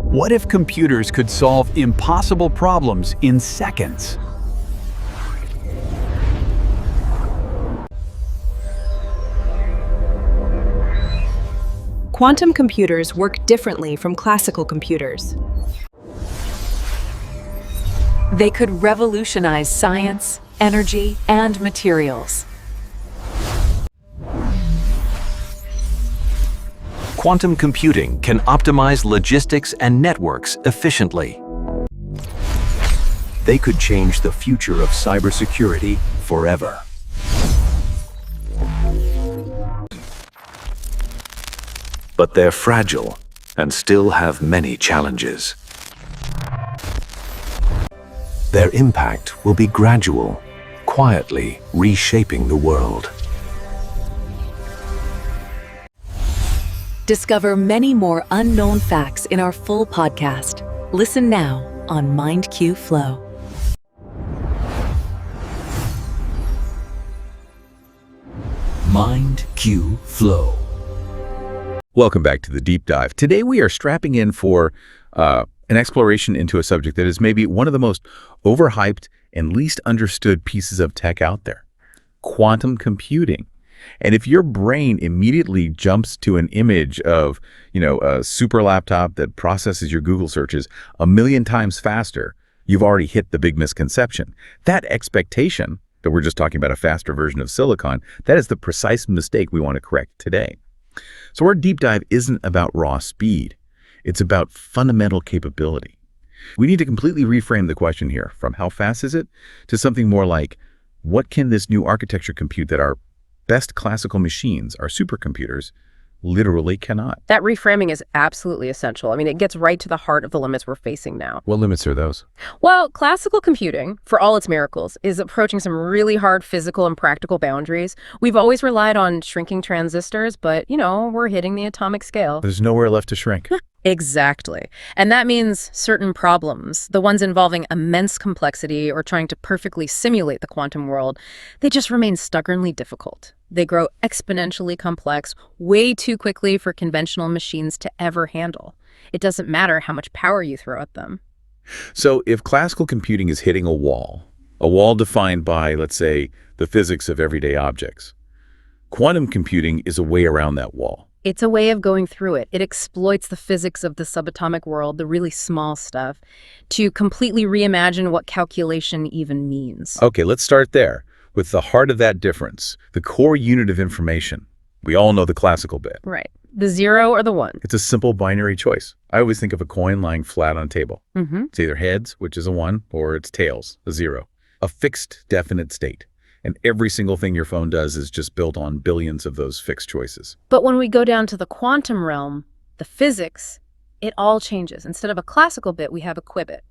What if computers could solve impossible problems in seconds? Quantum computers work differently from classical computers. They could revolutionize science, energy, and materials. Quantum computing can optimize logistics and networks efficiently. They could change the future of cybersecurity forever. But they're fragile and still have many challenges. Their impact will be gradual, quietly reshaping the world. Discover many more unknown facts in our full podcast. Listen now on MindQ Flow. MindQ Flow. Welcome back to the Deep Dive. Today we are strapping in for an exploration into a subject that is maybe one of the most overhyped and least understood pieces of tech out there: quantum computing. And if your brain immediately jumps to an image of, a super laptop that processes your Google searches 1,000,000 times faster, you've already hit the big misconception. That expectation that we're just talking about a faster version of silicon, that is the precise mistake we want to correct today. So our deep dive isn't about raw speed. It's about fundamental capability. We need to completely reframe the question here from how fast is it to something more like, what can this new architecture compute that our best classical machines, our supercomputers, literally cannot? That reframing is absolutely essential. I mean, it gets right to the heart of the limits we're facing now. What limits are those? Well, classical computing, for all its miracles, is approaching some really hard physical and practical boundaries. We've always relied on shrinking transistors, but, we're hitting the atomic scale. There's nowhere left to shrink. Exactly. And that means certain problems, the ones involving immense complexity or trying to perfectly simulate the quantum world, they just remain stubbornly difficult. They grow exponentially complex way too quickly for conventional machines to ever handle. It doesn't matter how much power you throw at them. So if classical computing is hitting a wall defined by, let's say, the physics of everyday objects, quantum computing is a way around that wall. It's a way of going through it. It exploits the physics of the subatomic world, the really small stuff, to completely reimagine what calculation even means. Okay, let's start there with the heart of that difference, the core unit of information. We all know the classical bit. Right. The 0 or the 1. It's a simple binary choice. I always think of a coin lying flat on a table. It's either heads, which is a 1, or it's tails, a 0. A fixed, definite state. And every single thing your phone does is just built on billions of those fixed choices. But when we go down to the quantum realm, the physics, it all changes. Instead of a classical bit, we have a qubit,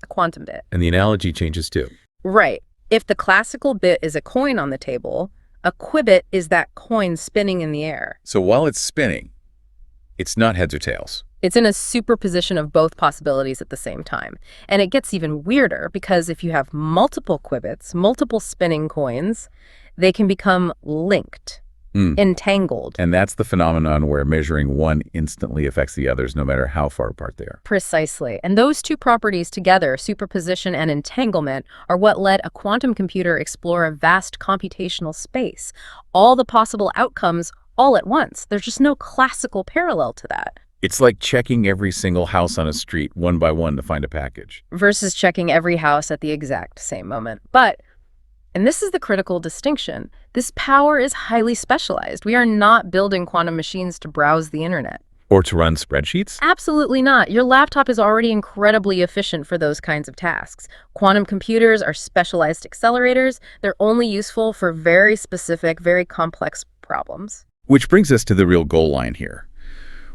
a quantum bit. And the analogy changes too. Right. If the classical bit is a coin on the table, a qubit is that coin spinning in the air. So while it's spinning, it's not heads or tails. It's in a superposition of both possibilities at the same time. And it gets even weirder because if you have multiple qubits, multiple spinning coins, they can become linked, entangled. And that's the phenomenon where measuring one instantly affects the others, no matter how far apart they are. Precisely. And those two properties together, superposition and entanglement, are what let a quantum computer explore a vast computational space. All the possible outcomes all at once. There's just no classical parallel to that. It's like checking every single house on a street one by one to find a package. Versus checking every house at the exact same moment. But, and this is the critical distinction, this power is highly specialized. We are not building quantum machines to browse the internet. Or to run spreadsheets? Absolutely not. Your laptop is already incredibly efficient for those kinds of tasks. Quantum computers are specialized accelerators. They're only useful for very specific, very complex problems. Which brings us to the real goal line here.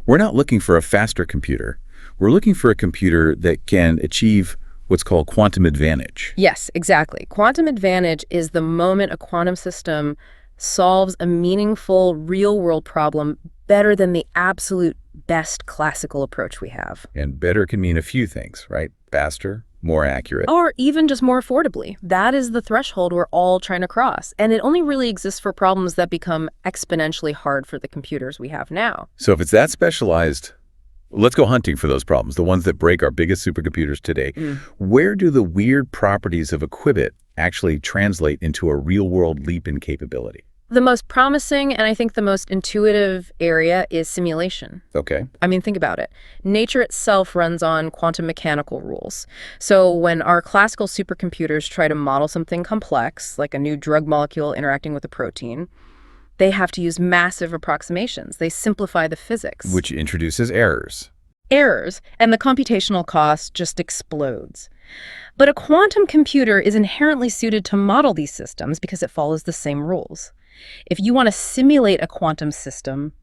We're not looking for a faster computer. We're looking for a computer that can achieve what's called quantum advantage. Yes, exactly. Quantum advantage is the moment a quantum system solves a meaningful, real-world problem better than the absolute best classical approach we have. And better can mean a few things, right? Faster, more accurate. Or even just more affordably. That is the threshold we're all trying to cross. And it only really exists for problems that become exponentially hard for the computers we have now. So if it's that specialized, Let's go hunting for those problems, the ones that break our biggest supercomputers today. Where do the weird properties of a qubit actually translate into a real-world leap in capability? The most promising and I think the most intuitive area is simulation. Okay. I mean, think about it. Nature itself runs on quantum mechanical rules. So when our classical supercomputers try to model something complex, like a new drug molecule interacting with a protein, they have to use massive approximations. They simplify the physics. Which introduces errors. Errors, and the computational cost just explodes. But a quantum computer is inherently suited to model these systems because it follows the same rules. If you want to simulate a quantum system,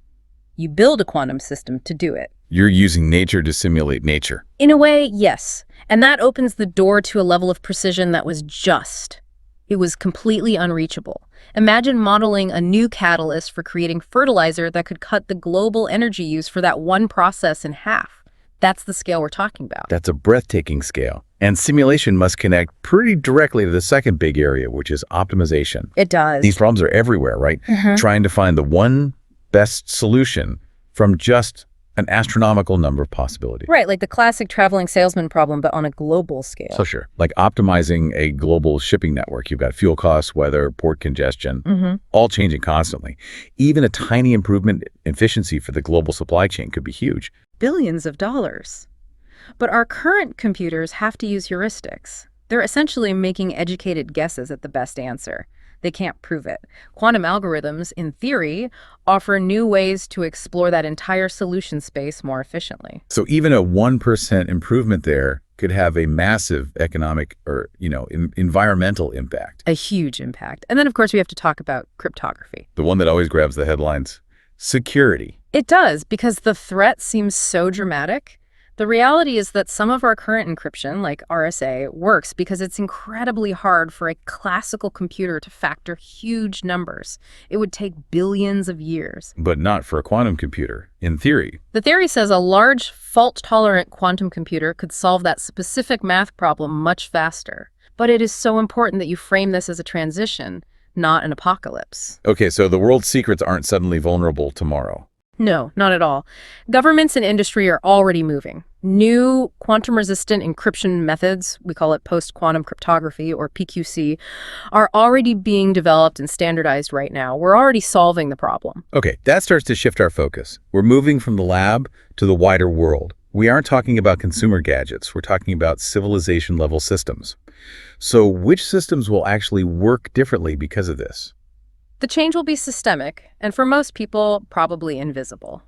you build a quantum system to do it. You're using nature to simulate nature. In a way, yes. And that opens the door to a level of precision that was just. It was completely unreachable. Imagine modeling a new catalyst for creating fertilizer that could cut the global energy use for that one process in half. That's the scale we're talking about. That's a breathtaking scale. And simulation must connect pretty directly to the second big area, which is optimization. It does. These problems are everywhere, right? Trying to find the one best solution from just an astronomical number of possibilities. Right, like the classic traveling salesman problem, but on a global scale. So sure, like optimizing a global shipping network. You've got fuel costs, weather, port congestion, all changing constantly. Even a tiny improvement in efficiency for the global supply chain could be huge. Billions of dollars. But our current computers have to use heuristics. They're essentially making educated guesses at the best answer. They can't prove it. Quantum algorithms, in theory, offer new ways to explore that entire solution space more efficiently. So even a 1% improvement there could have a massive economic or, environmental impact. A huge impact. And then, of course, we have to talk about cryptography. The one that always grabs the headlines. Security. It does, because the threat seems so dramatic. The reality is that some of our current encryption, like RSA, works because it's incredibly hard for a classical computer to factor huge numbers. It would take billions of years. But not for a quantum computer, in theory. The theory says a large, fault-tolerant quantum computer could solve that specific math problem much faster. But it is so important that you frame this as a transition, not an apocalypse. Okay, so the world's secrets aren't suddenly vulnerable tomorrow. No, not at all. Governments and industry are already moving. New quantum-resistant encryption methods, we call it post-quantum cryptography, or PQC, are already being developed and standardized right now. We're already solving the problem. Okay, that starts to shift our focus. We're moving from the lab to the wider world. We aren't talking about consumer gadgets. We're talking about civilization-level systems. So which systems will actually work differently because of this? The change will be systemic, and for most people, probably invisible.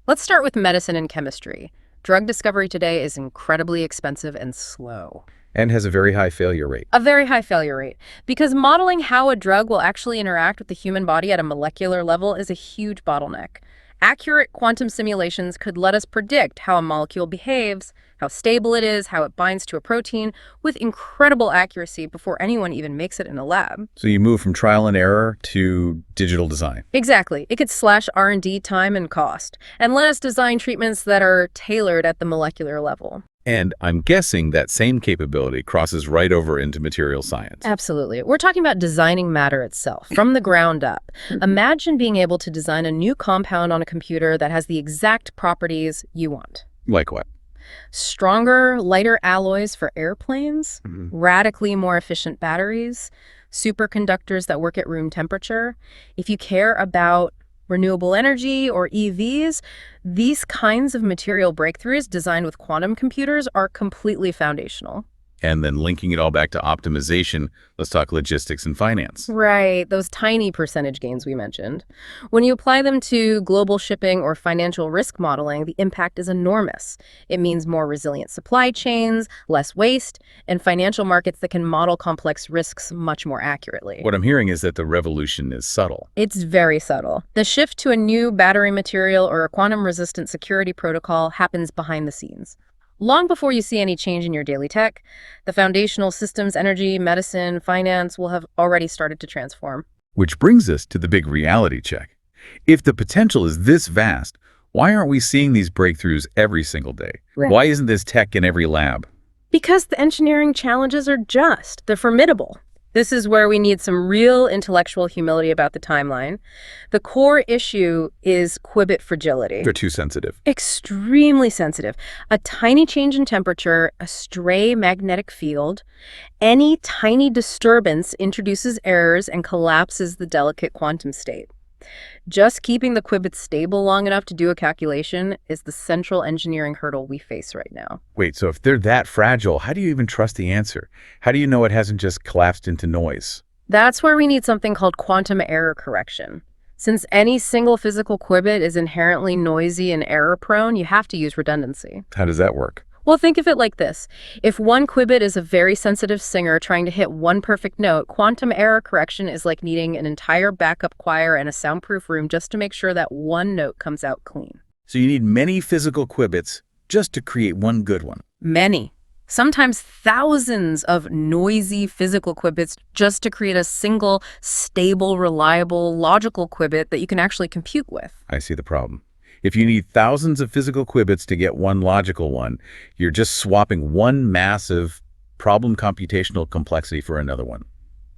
Let's start with medicine and chemistry. Drug discovery today is incredibly expensive and slow. And has a very high failure rate. A very high failure rate, because modeling how a drug will actually interact with the human body at a molecular level is a huge bottleneck. Accurate quantum simulations could let us predict how a molecule behaves, how stable it is, how it binds to a protein, with incredible accuracy before anyone even makes it in a lab. So you move from trial and error to digital design. Exactly. It could slash R&D time and cost, and let us design treatments that are tailored at the molecular level. And I'm guessing that same capability crosses right over into material science. Absolutely. We're talking about designing matter itself, from the ground up. Imagine being able to design a new compound on a computer that has the exact properties you want. Like what? Stronger, lighter alloys for airplanes, radically more efficient batteries, superconductors that work at room temperature. If you care about renewable energy or EVs, these kinds of material breakthroughs designed with quantum computers are completely foundational. And then linking it all back to optimization, let's talk logistics and finance. Right, those tiny percentage gains we mentioned. When you apply them to global shipping or financial risk modeling, the impact is enormous. It means more resilient supply chains, less waste, and financial markets that can model complex risks much more accurately. What I'm hearing is that the revolution is subtle. It's very subtle. The shift to a new battery material or a quantum-resistant security protocol happens behind the scenes. Long before you see any change in your daily tech, the foundational systems, energy, medicine, finance will have already started to transform. Which brings us to the big reality check. If the potential is this vast, why aren't we seeing these breakthroughs every single day? Right. Why isn't this tech in every lab? Because the engineering challenges are they're formidable. This is where we need some real intellectual humility about the timeline. The core issue is qubit fragility. They're too sensitive. Extremely sensitive. A tiny change in temperature, a stray magnetic field, any tiny disturbance introduces errors and collapses the delicate quantum state. Just keeping the qubits stable long enough to do a calculation is the central engineering hurdle we face right now. Wait, so if they're that fragile, how do you even trust the answer? How do you know it hasn't just collapsed into noise? That's where we need something called quantum error correction. Since any single physical qubit is inherently noisy and error-prone, you have to use redundancy. How does that work? Well, think of it like this. If one qubit is a very sensitive singer trying to hit one perfect note, quantum error correction is like needing an entire backup choir and a soundproof room just to make sure that one note comes out clean. So you need many physical qubits just to create one good one. Many. Sometimes thousands of noisy physical qubits just to create a single, stable, reliable, logical qubit that you can actually compute with. I see the problem. If you need thousands of physical qubits to get one logical one, you're just swapping one massive problem computational complexity for another one.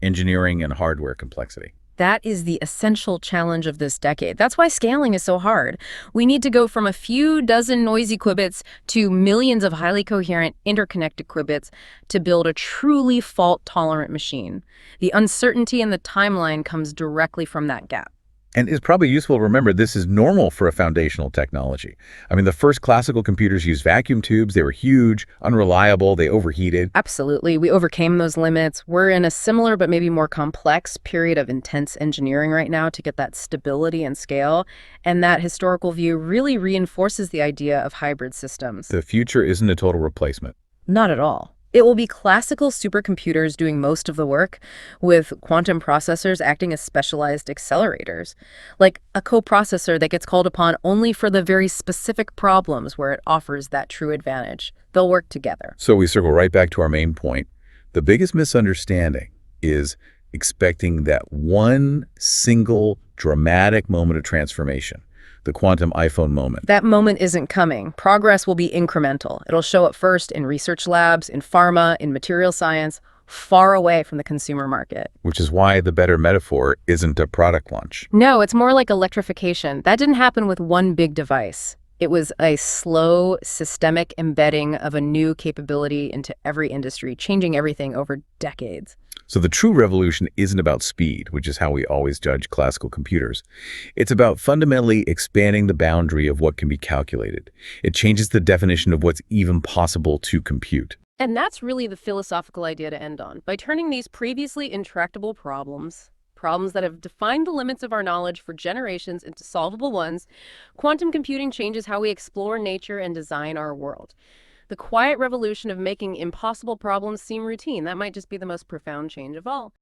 Engineering and hardware complexity. That is the essential challenge of this decade. That's why scaling is so hard. We need to go from a few dozen noisy qubits to millions of highly coherent, interconnected qubits to build a truly fault-tolerant machine. The uncertainty in the timeline comes directly from that gap. And it's probably useful to remember this is normal for a foundational technology. I mean, the first classical computers used vacuum tubes. They were huge, unreliable, they overheated. Absolutely. We overcame those limits. We're in a similar but maybe more complex period of intense engineering right now to get that stability and scale. And that historical view really reinforces the idea of hybrid systems. The future isn't a total replacement. Not at all. It will be classical supercomputers doing most of the work, with quantum processors acting as specialized accelerators, like a coprocessor that gets called upon only for the very specific problems where it offers that true advantage. They'll work together. So we circle right back to our main point. The biggest misunderstanding is expecting that one single dramatic moment of transformation, the quantum iPhone moment. That moment isn't coming. Progress will be incremental. It'll show up first in research labs, in pharma, in material science, far away from the consumer market. Which is why the better metaphor isn't a product launch. No, it's more like electrification. That didn't happen with one big device. It was a slow, systemic embedding of a new capability into every industry, changing everything over decades. So the true revolution isn't about speed, which is how we always judge classical computers. It's about fundamentally expanding the boundary of what can be calculated. It changes the definition of what's even possible to compute. And that's really the philosophical idea to end on. By turning these previously intractable problems that have defined the limits of our knowledge for generations into solvable ones, quantum computing changes how we explore nature and design our world. The quiet revolution of making impossible problems seem routine. That might just be the most profound change of all.